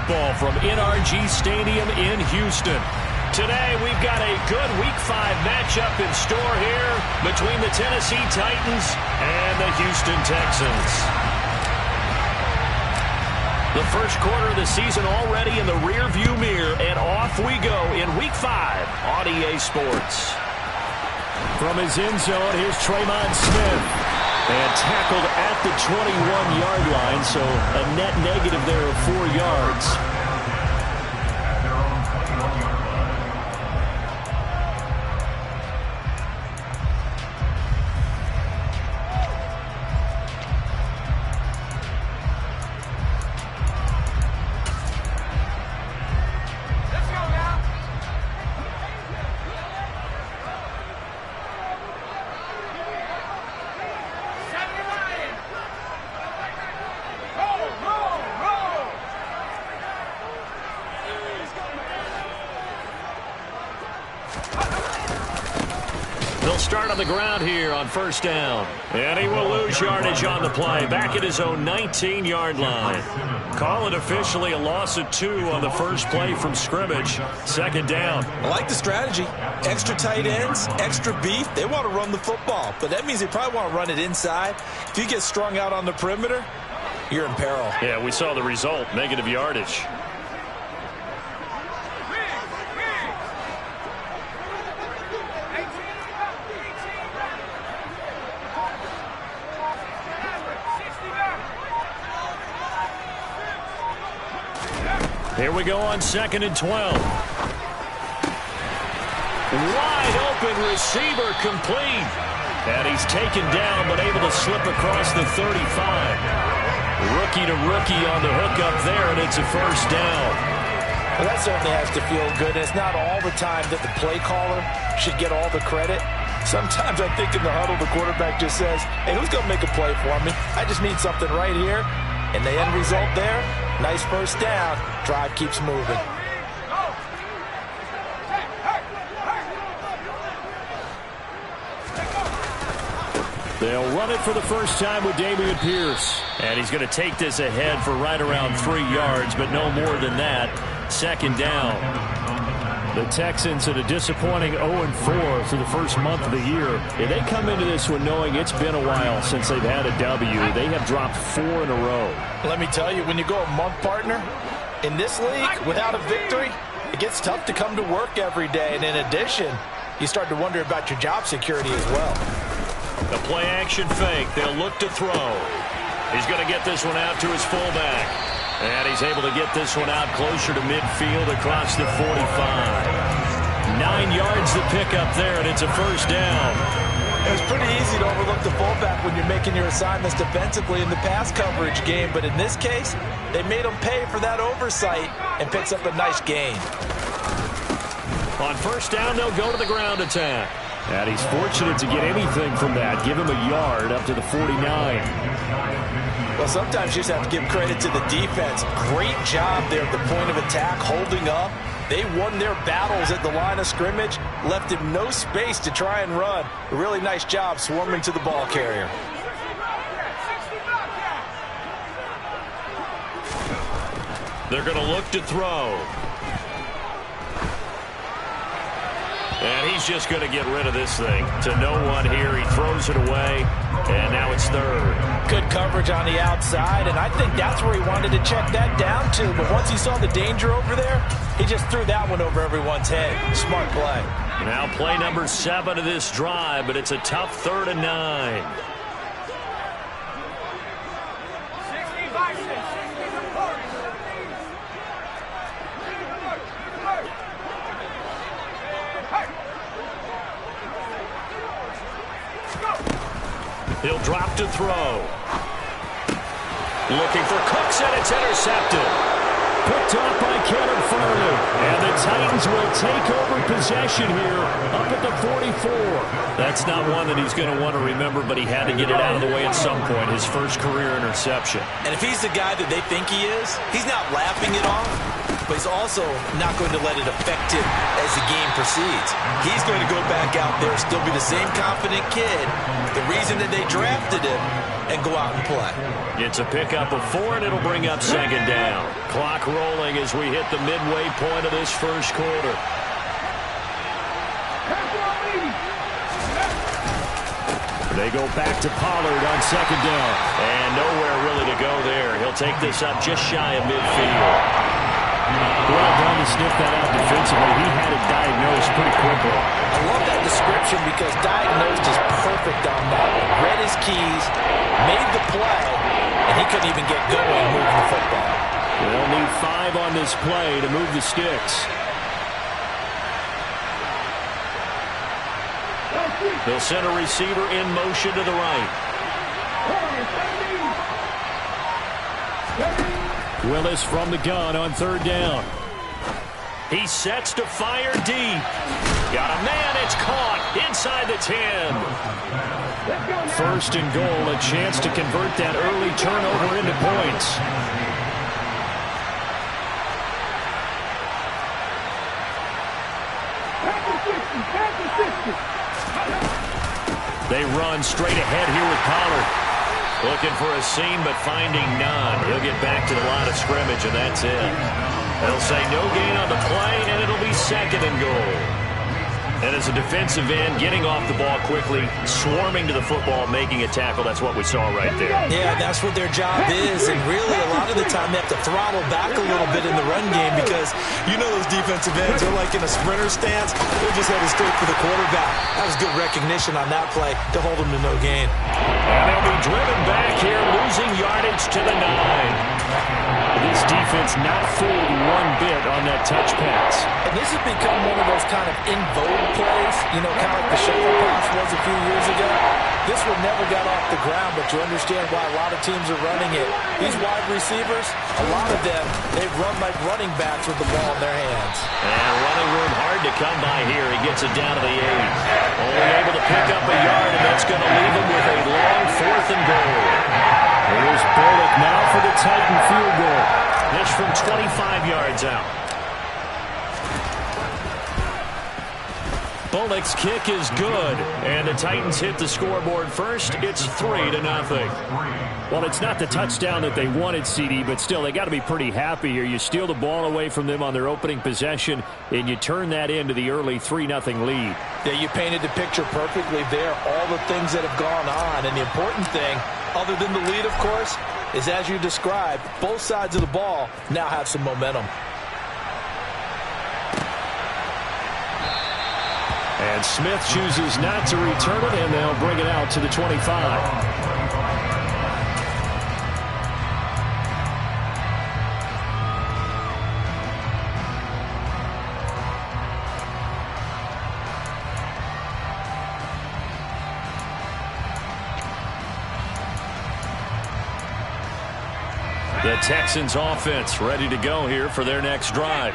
football from NRG Stadium in Houston. Today, we've got a good Week 5 matchup in store here between the Tennessee Titans and the Houston Texans. The first quarter of the season already in the rearview mirror, and off we go in Week 5 on EA Sports. From his end zone, here's Tremont Smith. And tackled at the 21-yard line, so a net negative there of 4 yards. They'll start on the ground here on first down. And he will lose yardage on the play. Back at his own 19-yard line. Call it officially a loss of 2 on the first play from scrimmage. Second down. I like the strategy. Extra tight ends, extra beef. They want to run the football. But that means they probably want to run it inside. If you get strung out on the perimeter, you're in peril. Yeah, we saw the result. Negative yardage. Here we go on 2nd and 12. Wide open receiver complete. And he's taken down but able to slip across the 35. Rookie to rookie on the hook up there, and it's a first down. Well, that certainly has to feel good. It's not all the time that the play caller should get all the credit. Sometimes I think in the huddle the quarterback just says, hey, who's going to make a play for me? I just need something right here. And the end result there, nice first down. Drive keeps moving. They'll run it for the first time with Dameon Pierce. And he's going to take this ahead for right around 3 yards, but no more than that. Second down. The Texans at a disappointing 0-4 through the first month of the year. And they come into this one knowing it's been a while since they've had a W. They have dropped 4 in a row. Let me tell you, when you go a month, partner, in this league, without a victory, it gets tough to come to work every day. And in addition, you start to wonder about your job security as well. The play action fake. They'll look to throw. He's going to get this one out to his fullback. And he's able to get this one out closer to midfield across the 45. 9 yards to pick up there, and it's a first down. It was pretty easy to overlook the fullback when you're making your assignments defensively in the pass coverage game. But in this case, they made him pay for that oversight and picks up a nice gain. On first down, they'll go to the ground attack. And he's fortunate to get anything from that. Give him a yard up to the 49. Well, sometimes you just have to give credit to the defense. Great job there at the point of attack, holding up. They won their battles at the line of scrimmage, left him no space to try and run. A really nice job swarming to the ball carrier. They're going to look to throw. And he's just going to get rid of this thing. To no one here. He throws it away. And now it's third. Good coverage on the outside, and I think that's where he wanted to check that down to. But once he saw the danger over there, he just threw that one over everyone's head. Smart play. Now play number 7 of this drive, but it's a tough 3rd and 9. He'll drop to throw. Looking for Cooks, and it's intercepted. Picked off by Kevin Farley. And the Titans will take over possession here up at the 44. That's not one that he's going to want to remember, but he had to get it out of the way at some point. His first career interception. And if he's the guy that they think he is, he's not laughing it off. but he's also not going to let it affect him as the game proceeds. He's going to go back out there, still be the same confident kid, the reason that they drafted him, and go out and play. It's a pickup of 4, and it'll bring up second down. Clock rolling as we hit the midway point of this first quarter. They go back to Pollard on second down. And nowhere really to go there. He'll take this up just shy of midfield. Well done to sniff that out defensively. He had it diagnosed pretty quickly. I love that description because diagnosed is perfect on that one. Read his keys, made the play, and he couldn't even get going moving the football. They'll need 5 on this play to move the sticks. They'll send a receiver in motion to the right. Willis from the gun on third down. He sets to fire deep. Got a man, it's caught inside the 10. First and goal, a chance to convert that early turnover into points. They run straight ahead here with Pollard. Looking for a seam, but finding none. He'll get back to the line of scrimmage, and that's it. They'll say no gain on the play, and it'll be second and goal. And as a defensive end, getting off the ball quickly, swarming to the football, making a tackle, that's what we saw right there. Yeah, that's what their job is. And really, a lot of the time, they have to throttle back a little bit in the run game because you know those defensive ends, they're like in a sprinter stance. They're just headed straight for the quarterback. That was good recognition on that play to hold them to no gain. And they'll be driven back here, losing yardage to the 9. This defense not fooled one bit on that touch pass. And this has become one of those kind of in vogue plays, you know, kind of like the shovel pass was a few years ago. This one never got off the ground, but you understand why a lot of teams are running it. These wide receivers, a lot of them, they run like running backs with the ball in their hands. And running room hard to come by here. He gets it down to the 8. Only able to pick up a yard, and that's going to leave him with a long 4th and goal. Here's Bullock now for the Titan field goal. This from 25 yards out. Bullock's kick is good, and the Titans hit the scoreboard first. It's 3-0. Well, it's not the touchdown that they wanted, CD, but still, they got to be pretty happy here. You steal the ball away from them on their opening possession, and you turn that into the early 3-0 lead. Yeah, you painted the picture perfectly there, all the things that have gone on, and the important thing, other than the lead, of course, is as you described, both sides of the ball now have some momentum. And Smith chooses not to return it, and they'll bring it out to the 25. The Texans offense ready to go here for their next drive.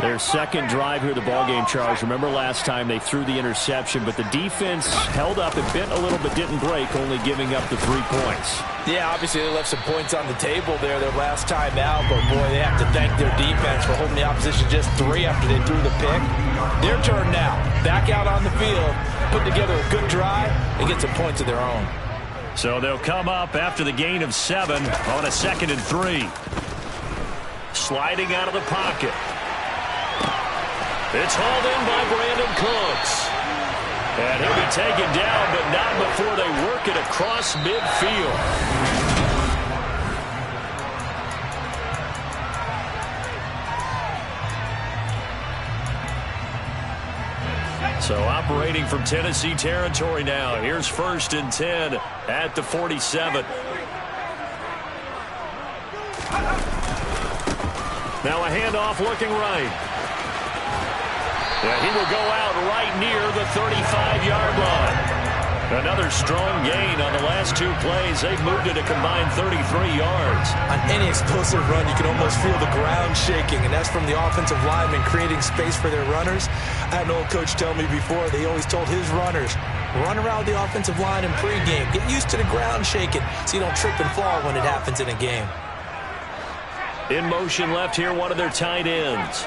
Their second drive here, the ballgame, Charles. Remember last time they threw the interception, but the defense held up and bent a little but didn't break, only giving up the 3 points. Yeah, obviously they left some points on the table there their last time out, but boy, they have to thank their defense for holding the opposition just 3 after they threw the pick. Their turn now. Back out on the field, put together a good drive, and get some points of their own. So they'll come up after the gain of 7 on a 2nd and 3. Sliding out of the pocket. It's hauled in by Brandon Cooks. And he'll be taken down, but not before they work it across midfield. So operating from Tennessee territory now. Here's 1st and 10 at the 47. Now a handoff looking right. Yeah, he will go out right near the 35-yard line. Another strong gain on the last 2 plays. They've moved it a combined 33 yards. On any explosive run, you can almost feel the ground shaking, and that's from the offensive linemen creating space for their runners. I had an old coach tell me before, they always told his runners, run around the offensive line in pregame. Get used to the ground shaking so you don't trip and fall when it happens in a game. In motion left here, one of their tight ends.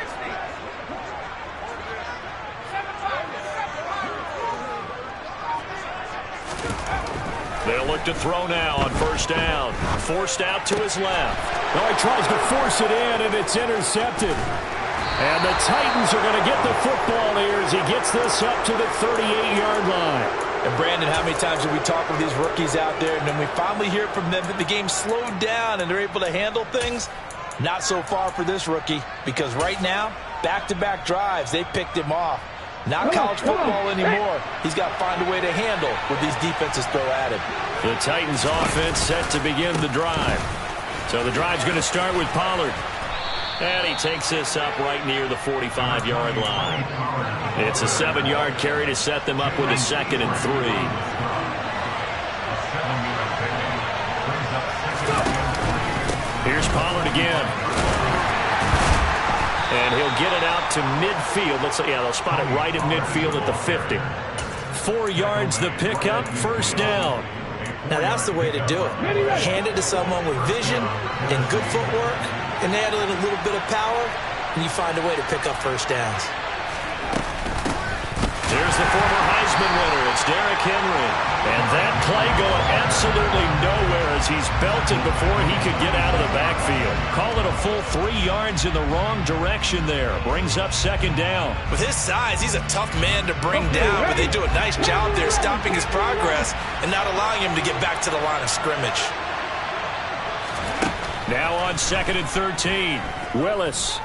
They'll look to throw now on first down. Forced out to his left. Well, he tries to force it in, and it's intercepted. And the Titans are going to get the football here as he gets this up to the 38-yard line. And Brandon, how many times have we talked with these rookies out there, and then we finally hear from them that the game slowed down and they're able to handle things? Not so far for this rookie, because right now, back-to-back drives, they picked him off. Not college football anymore. He's got to find a way to handle what these defenses throw at him. The Titans offense set to begin the drive. So the drive's going to start with Pollard. And he takes this up right near the 45-yard line. It's a 7-yard carry to set them up with a 2nd and 3. Here's Pollard again. And he'll get it out to midfield. They'll spot it right at midfield at the 50. 4 yards the pickup, first down. Now that's the way to do it. Hand it to someone with vision and good footwork, and add a little bit of power, and you find a way to pick up first downs. There's the former Heisman winner. It's Derrick Henry. And that play going absolutely nowhere as he's belted before he could get out of the backfield. Call it a full 3 yards in the wrong direction there. Brings up 2nd down. With his size, he's a tough man to bring down, but they do a nice job there stopping his progress and not allowing him to get back to the line of scrimmage. Now on 2nd and 13. Willis.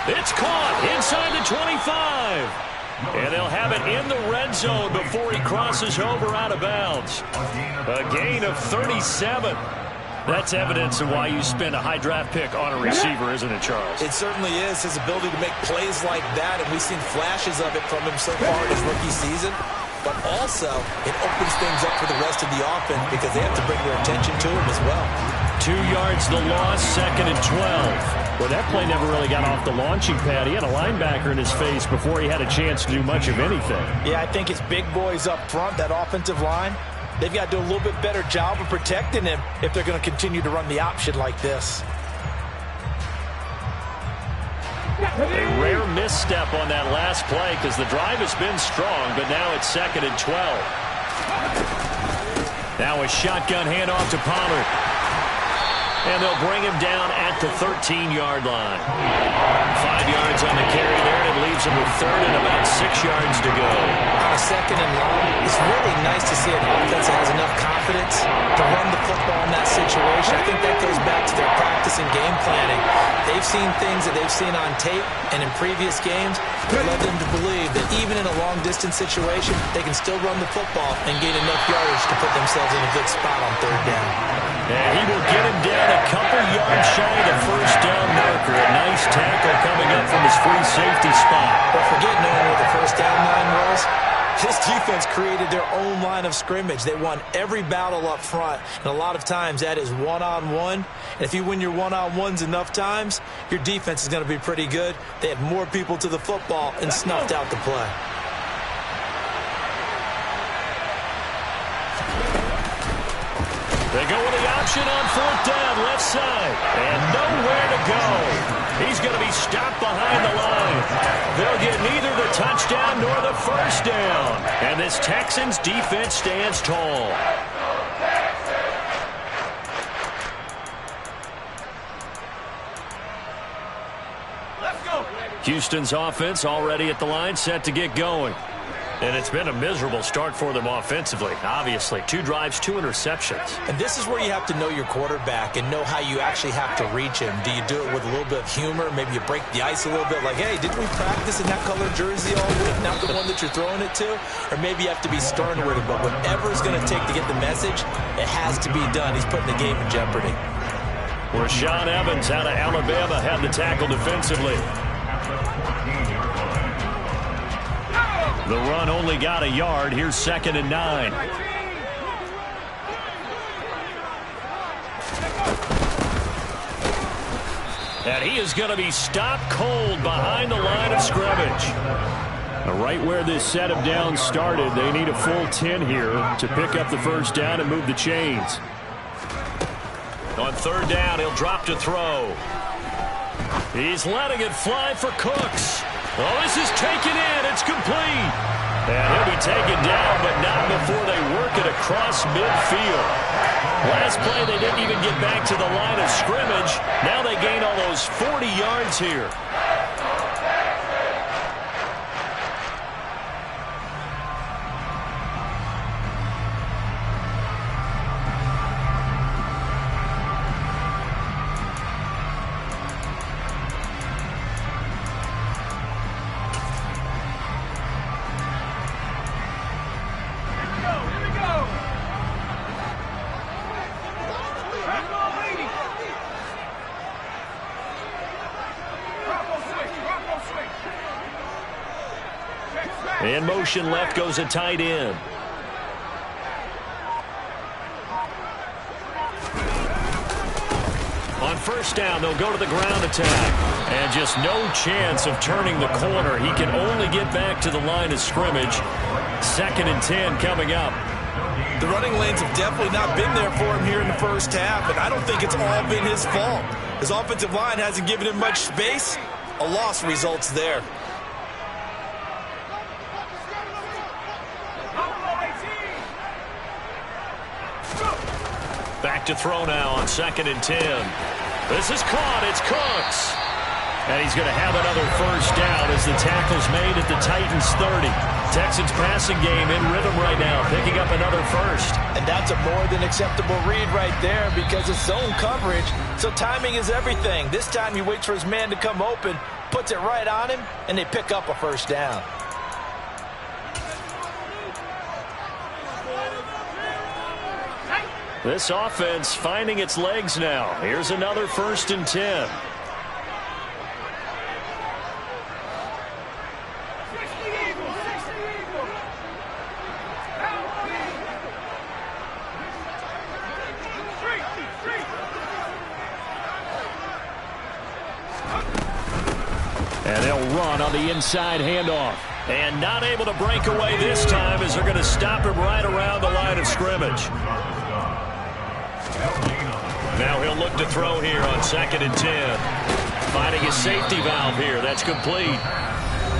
It's caught inside the 25. And they'll have it in the red zone before he crosses over out of bounds. A gain of 37. That's evidence of why you spend a high draft pick on a receiver, isn't it, Charles? It certainly is. His ability to make plays like that, and we've seen flashes of it from him so far in his rookie season. But also, it opens things up for the rest of the offense because they have to bring their attention to him as well. 2 yards the loss, 2nd and 12. Well, that play never really got off the launching pad. He had a linebacker in his face before he had a chance to do much of anything. Yeah, I think it's big boys up front, that offensive line. They've got to do a little bit better job of protecting him if they're going to continue to run the option like this. A rare misstep on that last play because the drive has been strong, but now it's 2nd and 12. Now a shotgun handoff to Pollard. And they'll bring him down at the 13-yard line. 5 yards on the carry there, and it leaves him with 3rd and about 6 yards to go. On a 2nd and long, it's really nice to see an offense that has enough confidence to run the football in that situation. I think that goes back to their practice and game planning. They've seen things that they've seen on tape and in previous games that led them to believe that even in a long-distance situation, they can still run the football and gain enough yardage to put themselves in a good spot on 3rd down. And he will get him down a couple yards shy of the first down marker. A nice tackle coming up from his free safety spot. But forget knowing what the first down line was. This defense created their own line of scrimmage. They won every battle up front, and a lot of times that is one-on-one. And if you win your one-on-ones enough times, your defense is going to be pretty good. They had more people to the football and snuffed out the play. They go with the option on 4th down, left side, and nowhere to go. He's going to be stopped behind the line. They'll get neither the touchdown nor the first down. And this Texans defense stands tall. Let's go. Houston's offense already at the line, set to get going. And it's been a miserable start for them offensively. Obviously, 2 drives, 2 interceptions. And this is where you have to know your quarterback and know how you actually have to reach him. Do you do it with a little bit of humor? Maybe you break the ice a little bit like, hey, didn't we practice in that color jersey all week? Not the one that you're throwing it to? Or maybe you have to be stern with him. But whatever it's going to take to get the message, it has to be done. He's putting the game in jeopardy. Rashaan Evans out of Alabama had the tackle defensively. The run only got a yard. Here's 2nd and 9. And he is going to be stopped cold behind the line of scrimmage. Right where this set of downs started, they need a full 10 here to pick up the first down and move the chains. On third down, he'll drop to throw. He's letting it fly for Cooks. Oh, this is taken in. It's complete. And he'll be taken down, but not before they work it across midfield. Last play, they didn't even get back to the line of scrimmage. Now they gain almost 40 yards here. In motion left goes a tight end. On first down, they'll go to the ground attack. And just no chance of turning the corner. He can only get back to the line of scrimmage. 2nd and 10 coming up. The running lanes have definitely not been there for him here in the first half, and I don't think it's all been his fault. His offensive line hasn't given him much space. A loss results there. Back to throw now on 2nd and 10. This is caught. It's Cooks. And he's going to have another first down as the tackle's made at the Titans 30. Texans passing game in rhythm right now, picking up another first. And that's a more than acceptable read right there because it's zone coverage, so timing is everything. This time he waits for his man to come open, puts it right on him, and they pick up a first down. This offense finding its legs now. Here's another 1st and 10. And they'll run on the inside handoff. And not able to break away this time as they're going to stop him right around the line of scrimmage. Now he'll look to throw here on 2nd and 10. Finding his safety valve here. That's complete.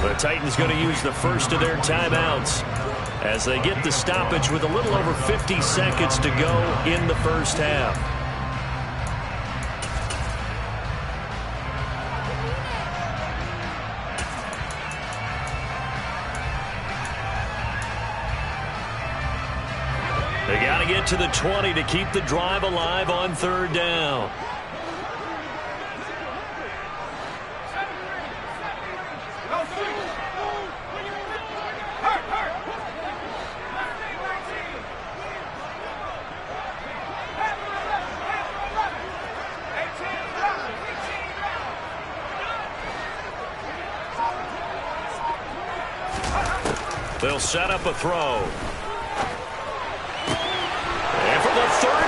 The Titans going to use the first of their timeouts as they get the stoppage with a little over 50 seconds to go in the first half. They got to get to the 20 to keep the drive alive on 3rd down. They'll set up a throw.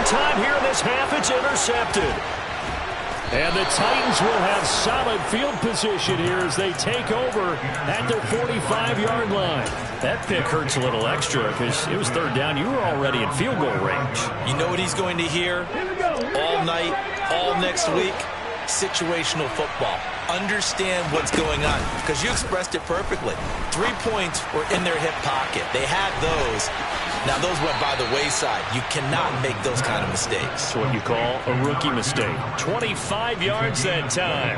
Time here in this half, it's intercepted. And the Titans will have solid field position here as they take over at their 45-yard line. That pick hurts a little extra because it was 3rd down. You were already in field goal range. You know what he's going to hear all night, all next week? Situational football. Understand what's going on because you expressed it perfectly. 3 points were in their hip pocket. They had those. Now, those went by the wayside. You cannot make those kind of mistakes. That's what you call a rookie mistake. 25 yards that time.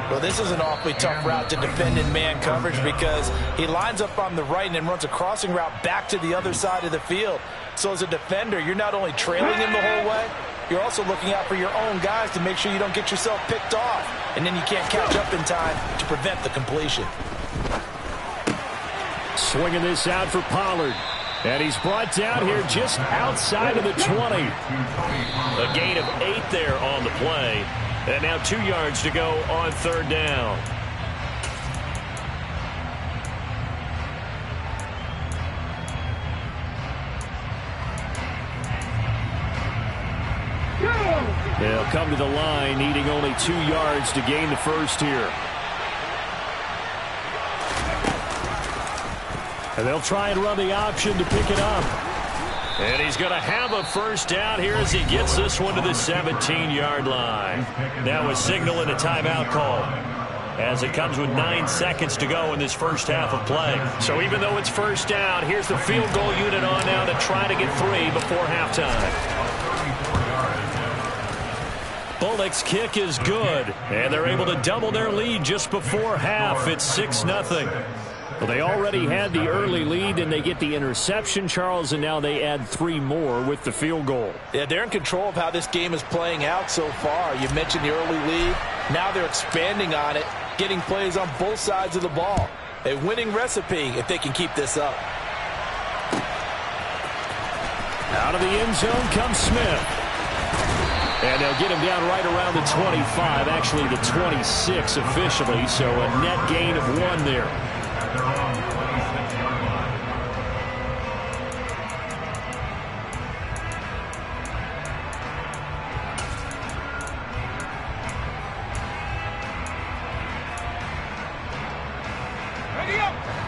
Well, this is an awfully tough route to defend in man coverage because he lines up on the right and then runs a crossing route back to the other side of the field. So as a defender, you're not only trailing him the whole way, you're also looking out for your own guys to make sure you don't get yourself picked off. And then you can't catch up in time to prevent the completion. Swinging this out for Pollard. And he's brought down here just outside of the 20. A gain of 8 there on the play. And now 2 yards to go on 3rd down. They'll come to the line, needing only 2 yards to gain the first here. And they'll try and run the option to pick it up. And he's going to have a first down here as he gets this one to the 17-yard line. That was signaling a timeout call, as it comes with 9 seconds to go in this first half of play. So even though it's first down, here's the field goal unit on now to try to get 3 before halftime. Bullock's kick is good, and they're able to double their lead just before half. It's 6-0. Well, they already had the early lead, and they get the interception, Charles, and now they add 3 more with the field goal. Yeah, they're in control of how this game is playing out so far. You mentioned the early lead. Now they're expanding on it, getting plays on both sides of the ball. A winning recipe if they can keep this up. Out of the end zone comes Smith. And they'll get him down right around the 25, actually the 26 officially, so a net gain of 1 there.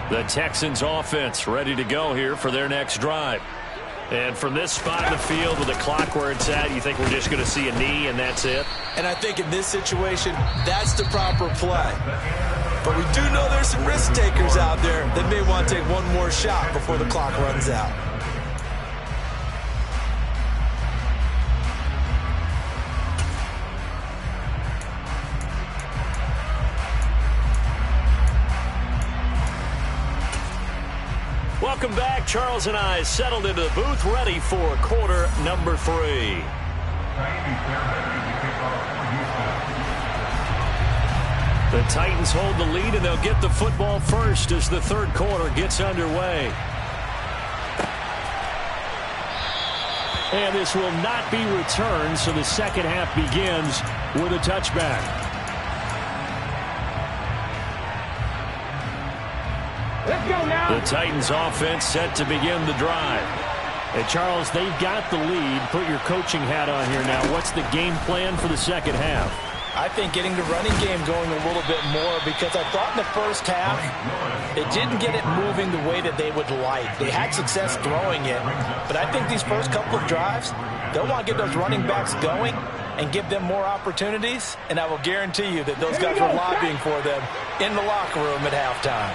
The Texans offense ready to go here for their next drive. And from this spot in the field with the clock where it's at, you think we're just going to see a knee and that's it? And I think in this situation, that's the proper play. But we do know there's some risk takers out there that may want to take one more shot before the clock runs out. Welcome back. Charles and I settled into the booth, ready for quarter number 3. The Titans hold the lead, and they'll get the football first as the third quarter gets underway. And this will not be returned, so the second half begins with a touchback. The Titans offense set to begin the drive. And Charles, they've got the lead. Put your coaching hat on here now. What's the game plan for the second half? I think getting the running game going a little bit more, because I thought in the first half it didn't get it moving the way that they would like. They had success throwing it, but I think these first couple of drives, they'll want to get those running backs going and give them more opportunities, and I will guarantee you that those guys were lobbying for them in the locker room at halftime.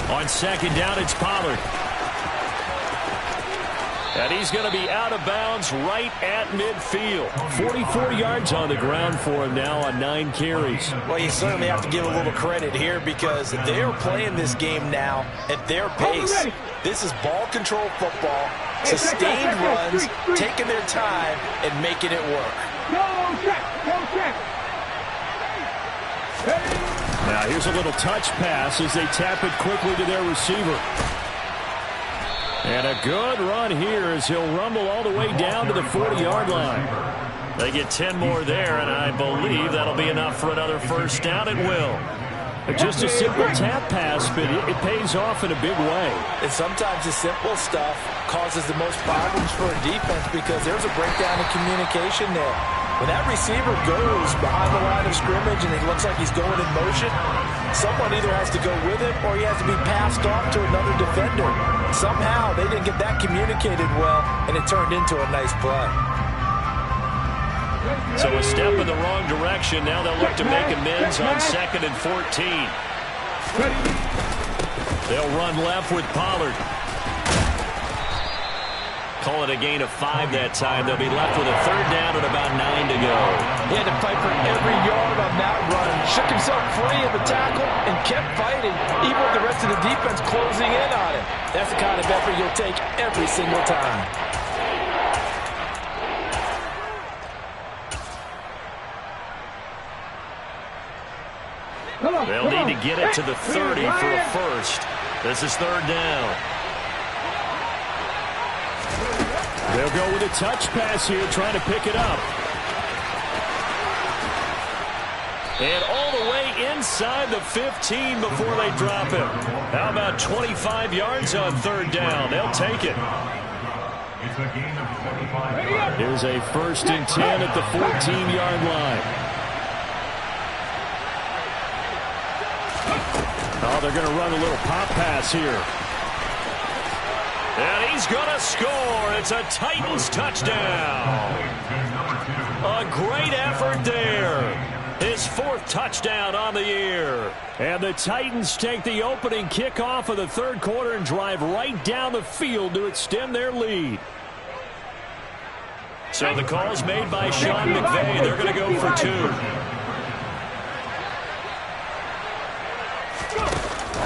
On second down, it's Pollard. And he's going to be out of bounds right at midfield. 44 yards on the ground for him now on 9 carries. Well, you certainly have to give a little credit here, because they're playing this game now at their pace. This is ball control football, sustained runs, taking their time and making it work. Now here's a little touch pass as they tap it quickly to their receiver. And a good run here as he'll rumble all the way down to the 40-yard line. They get 10 more there, and I believe that'll be enough for another first down. It will. Just a simple tap pass, but it pays off in a big way. And sometimes the simple stuff causes the most problems for a defense, because there's a breakdown in communication there. When that receiver goes behind the line of scrimmage and it looks like he's going in motion, someone either has to go with him or he has to be passed off to another defender. Somehow they didn't get that communicated well, and it turned into a nice play. So a step in the wrong direction. Now they'll look to make amends on 2nd and 14. They'll run left with Pollard. Call it a gain of 5 that time. They'll be left with a third down and about 9 to go. He had to fight for every yard on that run. Shook himself free of the tackle and kept fighting, even with the rest of the defense closing in on him. That's the kind of effort you'll take every single time. They'll need to get it to the 30 for a first. This is third down. They'll go with a touch pass here, trying to pick it up. And all the way inside the 15 before they drop him. How about 25 yards on third down? They'll take it. Here's a 1st and 10 at the 14-yard line. Oh, they're going to run a little pop pass here. And he's going to score. It's a Titans touchdown. A great effort there. His 4th touchdown on the year. And the Titans take the opening kickoff of the 3rd quarter and drive right down the field to extend their lead. So the call's made by Sean McVay. They're going to go for 2.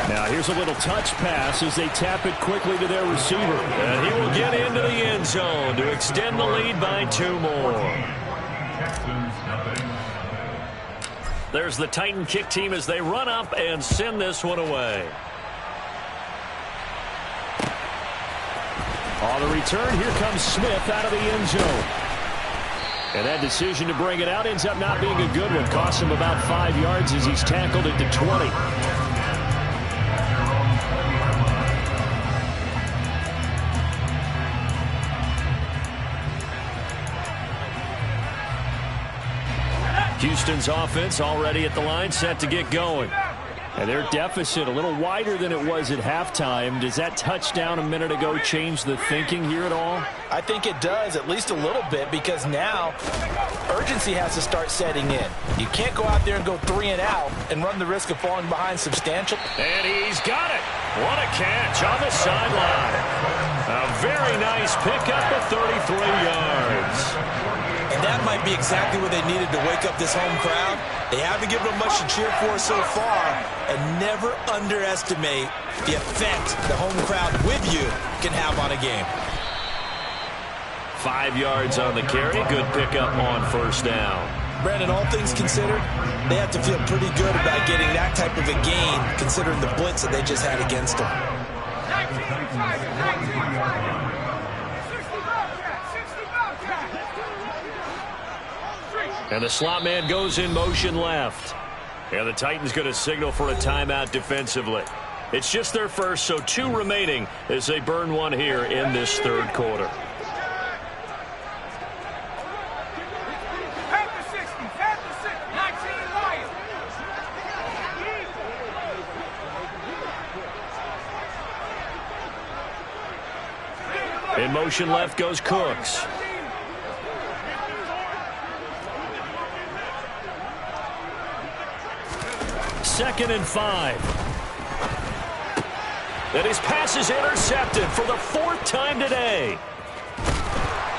Now here's a little touch pass as they tap it quickly to their receiver. And he will get into the end zone to extend the lead by 2 more. There's the Titan kick team as they run up and send this one away. On the return, here comes Smith out of the end zone. And that decision to bring it out ends up not being a good one. Costs him about 5 yards as he's tackled at the 20. Houston's offense already at the line, set to get going. And their deficit a little wider than it was at halftime. Does that touchdown a minute ago change the thinking here at all? I think it does, at least a little bit, because now urgency has to start setting in. You can't go out there and go 3 and out and run the risk of falling behind substantial. And he's got it. What a catch on the sideline. A very nice pickup of 33 yards. And that might be exactly what they needed to wake up this home crowd. They haven't given them much to cheer for so far, and never underestimate the effect the home crowd with you can have on a game. 5 yards on the carry. Good pickup on 1st down. Brandon, all things considered, they have to feel pretty good about getting that type of a gain, considering the blitz that they just had against them. And the slot man goes in motion left. And the Titans going to signal for a timeout defensively. It's just their first, so 2 remaining as they burn one here in this 3rd quarter. In motion left goes Cooks. Second and 5. And his pass is intercepted for the 4th time today.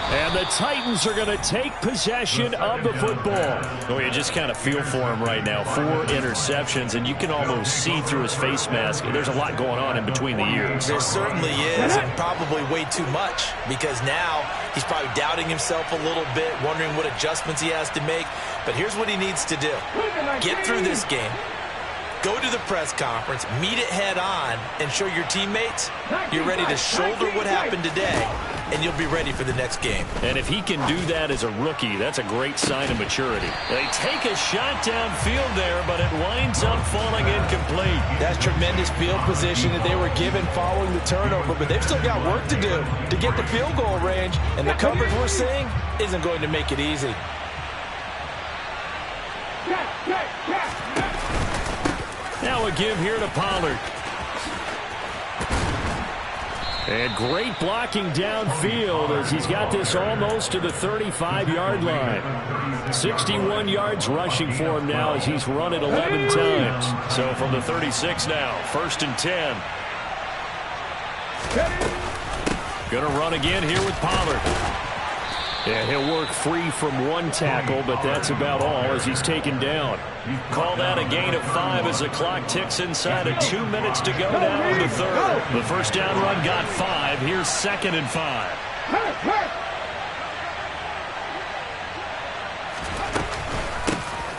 And the Titans are going to take possession of the football. Oh, you just kind of feel for him right now. 4 interceptions, and you can almost see through his face mask. There's a lot going on in between the ears. There certainly is, and probably way too much, because now he's probably doubting himself a little bit, wondering what adjustments he has to make. But here's what he needs to do. Get through this game. Go to the press conference, meet it head on, and show your teammates you're ready to shoulder what happened today, and you'll be ready for the next game. And if he can do that as a rookie, that's a great sign of maturity. They take a shot downfield there, but it winds up falling incomplete. That's tremendous field position that they were given following the turnover, but they've still got work to do to get the field goal range, and the coverage we're seeing isn't going to make it easy. Now a give here to Pollard. And great blocking downfield as he's got this almost to the 35-yard line. 61 yards rushing for him now as he's run it 11 times. So from the 36 now, 1st and 10. Going to run again here with Pollard. Yeah, he'll work free from 1 tackle, but that's about all as he's taken down. Call that a gain of 5 as the clock ticks inside of 2 minutes to go now in the 3rd. The first down run got 5. Here's 2nd and 5.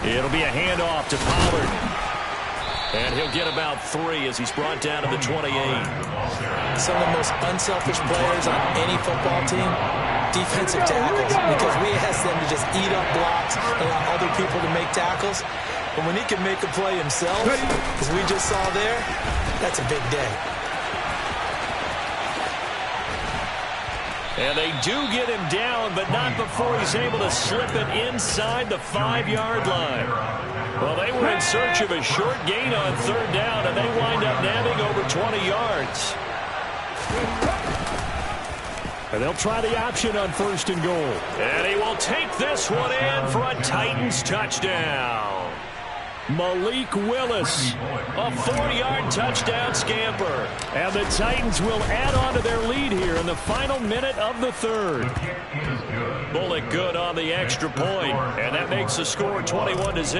It'll be a handoff to Pollard. And he'll get about 3 as he's brought down to the 28. Some of the most unselfish players on any football team, defensive tackles, because we ask them to just eat up blocks and allow other people to make tackles. But when he can make a play himself, as we just saw there, that's a big day. And they do get him down, but not before he's able to slip it inside the 5-yard line. Well, they were in search of a short gain on 3rd down, and they wind up nabbing over 20 yards. And they'll try the option on 1st and goal. And he will take this one in for a Titans touchdown. Malik Willis. A 4-yard touchdown scamper. And the Titans will add on to their lead here in the final minute of the 3rd. Bullock good on the extra point, and that makes the score 21-0.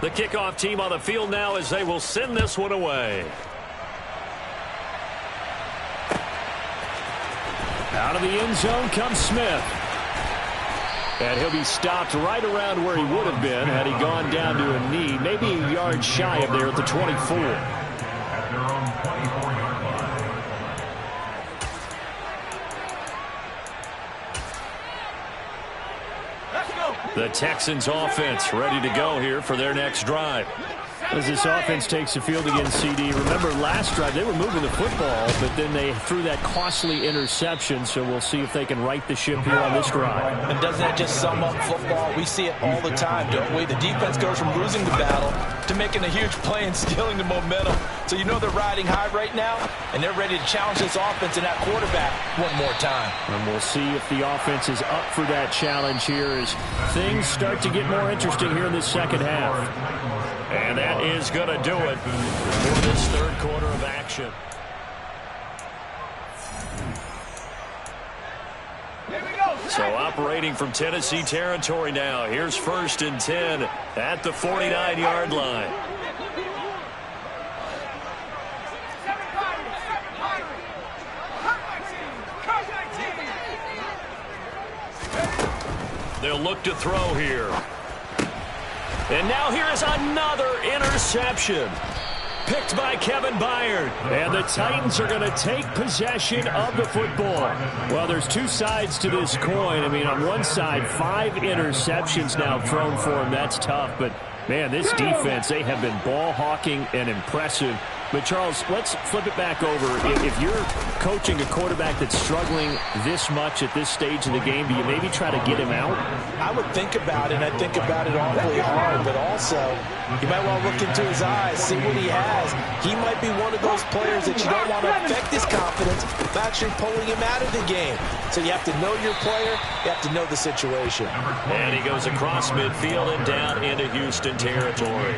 The kickoff team on the field now as they will send this one away. Out of the end zone comes Smith. And he'll be stopped right around where he would have been had he gone down to a knee, maybe a yard shy of there at the 24. The Texans offense ready to go here for their next drive. As this offense takes the field against CD, remember last drive they were moving the football, but then they threw that costly interception, so we'll see if they can right the ship here on this drive. And doesn't that just sum up football? We see it all the time, don't we? The defense goes from losing the battle to making a huge play and stealing the momentum. So you know they're riding high right now, and they're ready to challenge this offense and that quarterback one more time. And we'll see if the offense is up for that challenge here as things start to get more interesting here in this second half. And that is going to do it for this 3rd quarter of action. So operating from Tennessee territory now. Here's 1st and 10 at the 49-yard line. They'll look to throw here. And now here is another interception. Picked by Kevin Byard. And the Titans are going to take possession of the football. Well, there's two sides to this coin. I mean, on one side, 5 interceptions now thrown for him. That's tough. But, man, this defense, they have been ball hawking and impressive. But, Charles, let's flip it back over. If you're coaching a quarterback that's struggling this much at this stage of the game, do you maybe try to get him out? I would think about it, and I think about it awfully hard, but also you might want to look into his eyes, see what he has. He might be one of those players that you don't want to affect his confidence by actually pulling him out of the game. So you have to know your player, you have to know the situation. And he goes across midfield and down into Houston territory.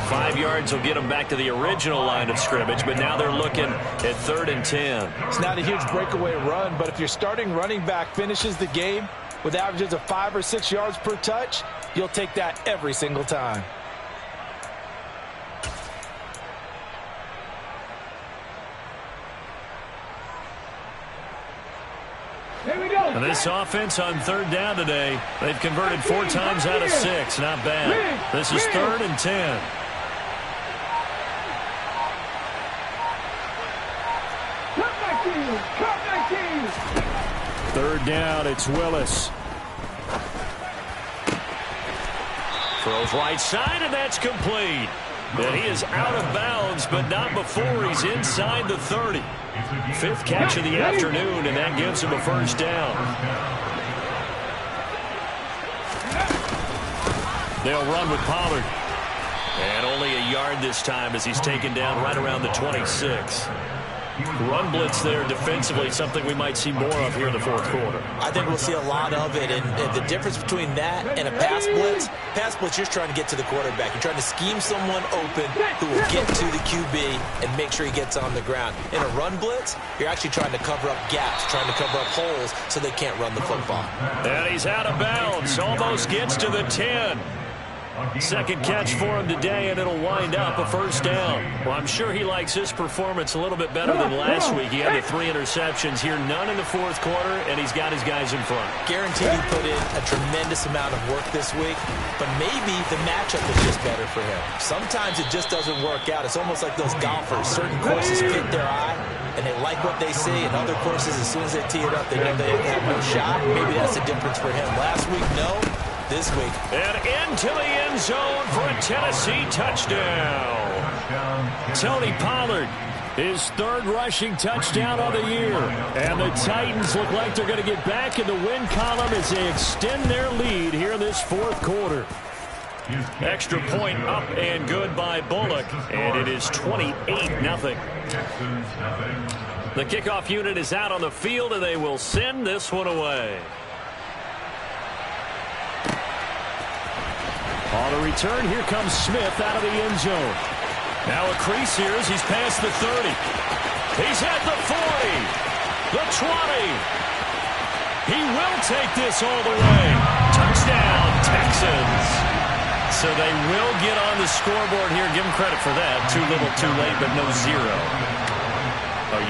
5 yards will get him back to the original line of scrimmage, but now they're looking at 3rd and 10. It's not a huge breakaway run, but if your starting running back finishes the game with averages of 5 or 6 yards per touch, you'll take that every single time. And this offense on 3rd down today, they've converted 4 times out of 6. Not bad. This is 3rd and 10. Third down, it's Willis. Throws right side, and that's complete. And he is out of bounds, but not before he's inside the 30. 5th catch of the afternoon, and that gives him a 1st down. They'll run with Pollard. And only a yard this time as he's taken down right around the 26. Run blitz there defensively, something we might see more of here in the 4th quarter. I think we'll see a lot of it, and the difference between that and a pass blitz, you're just trying to get to the quarterback. You're trying to scheme someone open who will get to the QB and make sure he gets on the ground. In a run blitz, you're actually trying to cover up gaps, trying to cover up holes so they can't run the football. And he's out of bounds, almost gets to the 10. 2nd catch for him today, and it'll wind up a 1st down. Well, I'm sure he likes his performance a little bit better than last week. He had the 3 interceptions here, none in the 4th quarter, and he's got his guys in front. Guaranteed he put in a tremendous amount of work this week, but maybe the matchup is just better for him. Sometimes it just doesn't work out. It's almost like those golfers. Certain courses fit their eye, and they like what they see, and other courses, as soon as they tee it up, they know they have no shot. Maybe that's the difference for him. Last week, no. This week. And into the end zone for a Tennessee touchdown. Tony Pollard, his 3rd rushing touchdown of the year. And the Titans look like they're going to get back in the win column as they extend their lead here in this 4th quarter. Extra point up and good by Bullock, and it is 28-0. The kickoff unit is out on the field, and they will send this one away. On the return, here comes Smith out of the end zone. Now a crease here as he's past the 30. He's at the 40, the 20. He will take this all the way. Touchdown, Texans. So they will get on the scoreboard here. Give them credit for that. Too little, too late, but no zero. Oh,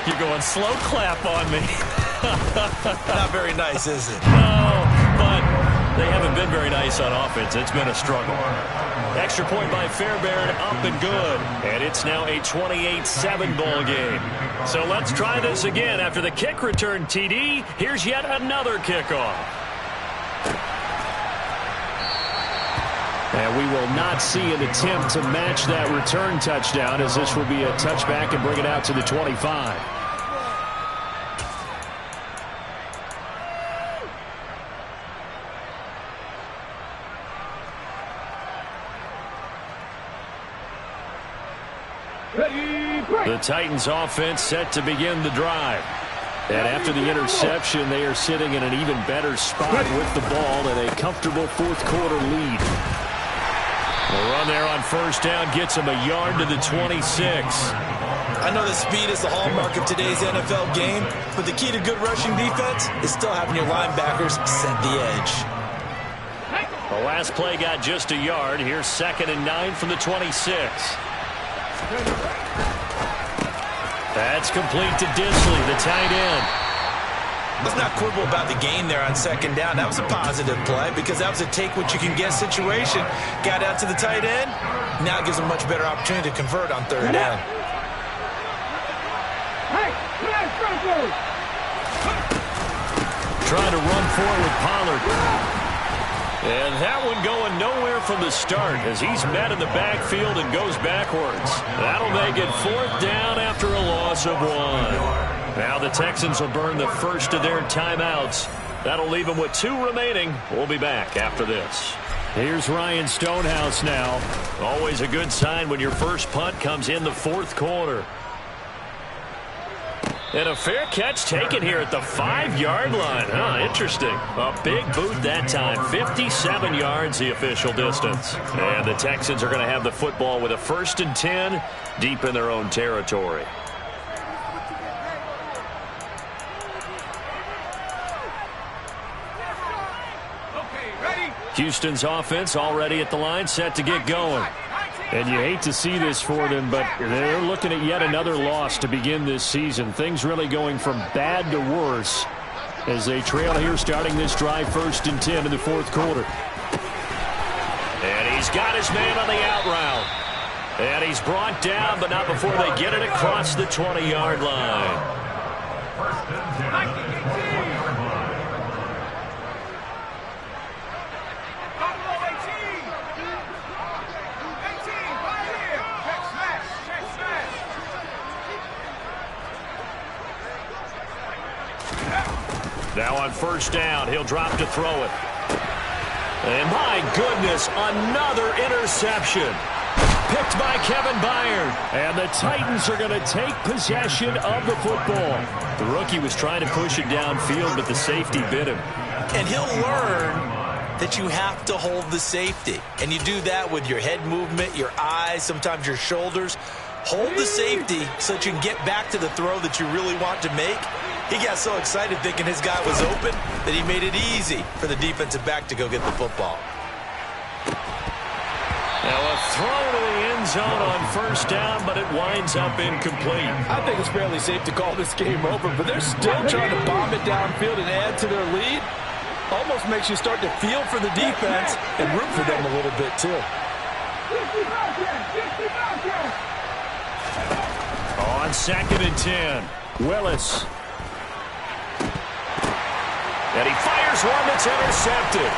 you're going slow clap on me. Not very nice, is it? No, but they haven't been very nice on offense. It's been a struggle. Extra point by Fairbairn, up and good. And it's now a 28-7 ball game. So let's try this again. After the kick return TD, here's yet another kickoff. And we will not see an attempt to match that return touchdown, as this will be a touchback and bring it out to the 25. The Titans offense set to begin the drive. And after the interception, they are sitting in an even better spot with the ball and a comfortable fourth quarter lead. The run there on first down gets him a yard to the 26. I know that speed is the hallmark of today's NFL game, but the key to good rushing defense is still having your linebackers set the edge. The last play got just a yard. Here's 2nd and 9 from the 26. That's complete to Disley, the tight end. Let's not quibble about the gain there on 2nd down. That was a positive play because that was a take-what-you-can-get situation. Got out to the tight end. Now it gives them a much better opportunity to convert on 3rd down. Trying to run forward with Pollard. And that one going nowhere from the start as he's met in the backfield and goes backwards. That'll make it 4th down after a loss of 1. Now the Texans will burn the first of their timeouts. That'll leave them with 2 remaining. We'll be back after this. Here's Ryan Stonehouse now. Always a good sign when your first punt comes in the 4th quarter. And a fair catch taken here at the 5-yard line. Interesting. A big boot that time. 57 yards the official distance. And the Texans are going to have the football with a 1st and 10 deep in their own territory. Houston's offense already at the line, set to get going. And you hate to see this for them, but they're looking at yet another loss to begin this season. Things really going from bad to worse as they trail here starting this drive 1st and 10 in the 4th quarter. And he's got his man on the out route. And he's brought down, but not before they get it across the 20-yard line. Now on 1st down, he'll drop to throw it. And my goodness, another interception. Picked by Kevin Byard. And the Titans are going to take possession of the football. The rookie was trying to push it downfield, but the safety bit him. And he'll learn that you have to hold the safety. And you do that with your head movement, your eyes, sometimes your shoulders. Hold the safety so that you can get back to the throw that you really want to make. He got so excited thinking his guy was open that he made it easy for the defensive back to go get the football. Now a throw to the end zone on 1st down, but it winds up incomplete. I think it's fairly safe to call this game over, but they're still trying to bomb it downfield and add to their lead. Almost makes you start to feel for the defense and root for them a little bit too. On 2nd and 10, Willis. And he fires one that's intercepted.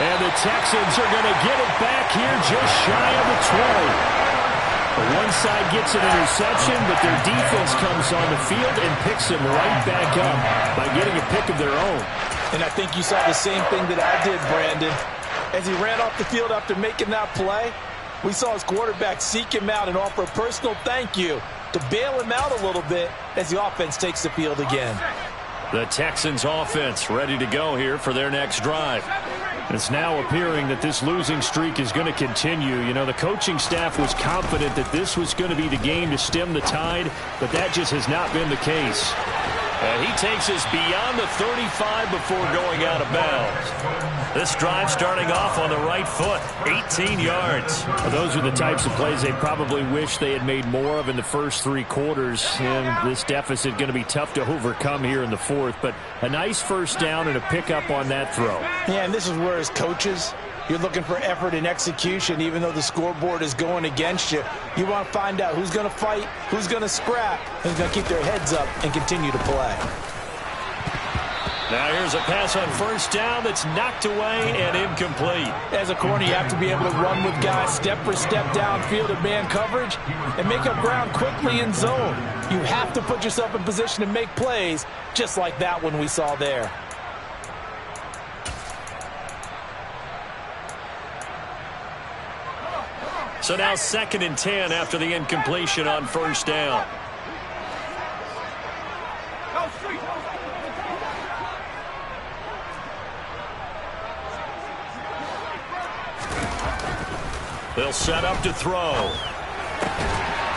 And the Texans are going to get it back here just shy of the 20. The one side gets an interception, but their defense comes on the field and picks him right back up by getting a pick of their own. And I think you saw the same thing that I did, Brandon. As he ran off the field after making that play, We saw his quarterback seek him out and offer a personal thank you to bail him out a little bit as the offense takes the field again. The Texans offense ready to go here for their next drive. It's now appearing that this losing streak is going to continue. You know, the coaching staff was confident that this was going to be the game to stem the tide, but that just has not been the case. And he takes us beyond the 35 before going out of bounds. This drive starting off on the right foot, 18 yards. Well, those are the types of plays they probably wish they had made more of in the first 3 quarters. And this deficit going to be tough to overcome here in the fourth. But a nice first down and a pickup on that throw. Yeah, and this is where as coaches, you're looking for effort and execution, even though the scoreboard is going against you. You want to find out who's going to fight, who's going to scrap, who's going to keep their heads up and continue to play. Now here's a pass on first down that's knocked away and incomplete. As a corner, you have to be able to run with guys step for step downfield in man coverage and make up ground quickly in zone. You have to put yourself in position to make plays just like that one we saw there. So now 2nd and 10 after the incompletion on first down. They'll set up to throw.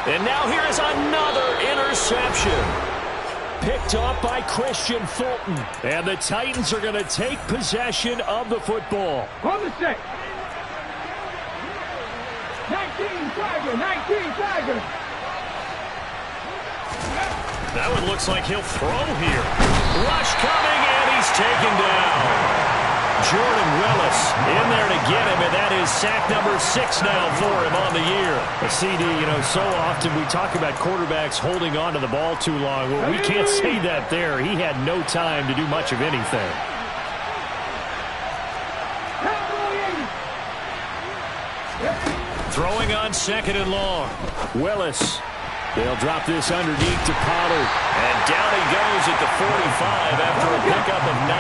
And now here is another interception. Picked off by Christian Fulton. And the Titans are going to take possession of the football. On the stick. 19 Tigers. That one looks like he'll throw here. Rush coming, and he's taken down. Jordan Willis in there to get him, and that is sack number 6 now for him on the year. A CD, you know, so often we talk about quarterbacks holding on to the ball too long. Well, we can't say that there. He had no time to do much of anything. Throwing on 2nd and long. Willis. They'll drop this underneath to Pollard. And down he goes at the 45 after a pickup of 9.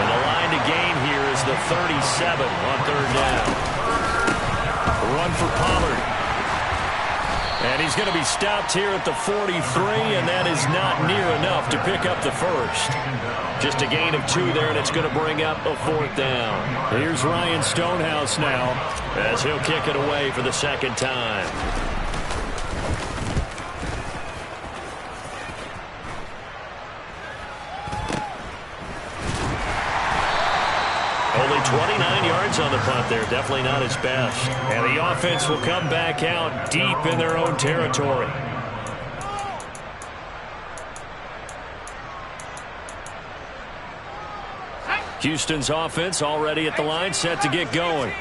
And the line to gain here is the 37 on 3rd down. Run for Pollard. And he's going to be stopped here at the 43, and that is not near enough to pick up the first. Just a gain of 2 there, and it's going to bring up a 4th down. Here's Ryan Stonehouse now, as he'll kick it away for the 2nd time. Only 29 yards on the punt there. Definitely not his best. And the offense will come back out deep in their own territory. Houston's offense already at the line, set to get going.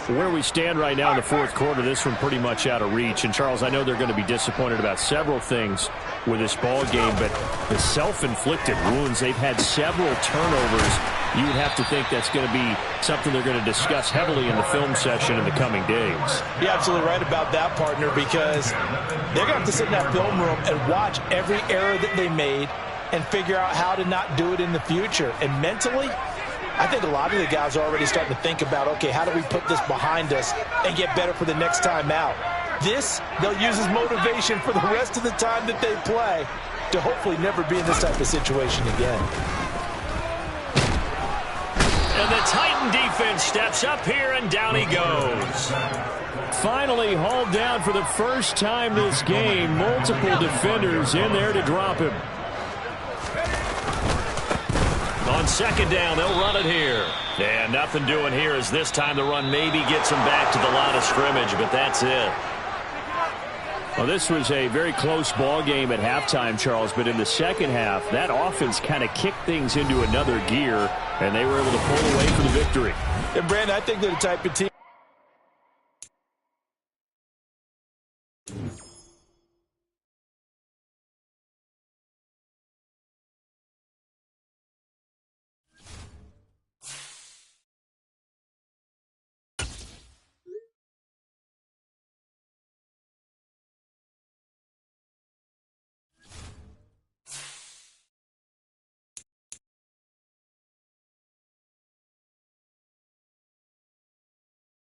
Where we stand right now in the fourth quarter, this one pretty much out of reach. And, Charles, I know they're going to be disappointed about several things with this ball game, but the self-inflicted wounds, they've had several turnovers. You would have to think that's going to be something they're going to discuss heavily in the film session in the coming days. You're absolutely right about that, partner, because they're going to have to sit in that film room and watch every error that they made and figure out how to not do it in the future. And mentally, I think a lot of the guys are already starting to think about, okay, how do we put this behind us and get better for the next time out? This, they'll use as motivation for the rest of the time that they play to hopefully never be in this type of situation again. And the Titan defense steps up here, and down he goes. Finally hauled down for the first time this game. Multiple defenders in there to drop him. On 2nd down, they'll run it here. And nothing doing here as this time the run maybe gets them back to the line of scrimmage, but that's it. Well, this was a very close ball game at halftime, Charles, but in the second half, that offense kind of kicked things into another gear, and they were able to pull away for the victory. And, Brandon, I think they're the type of team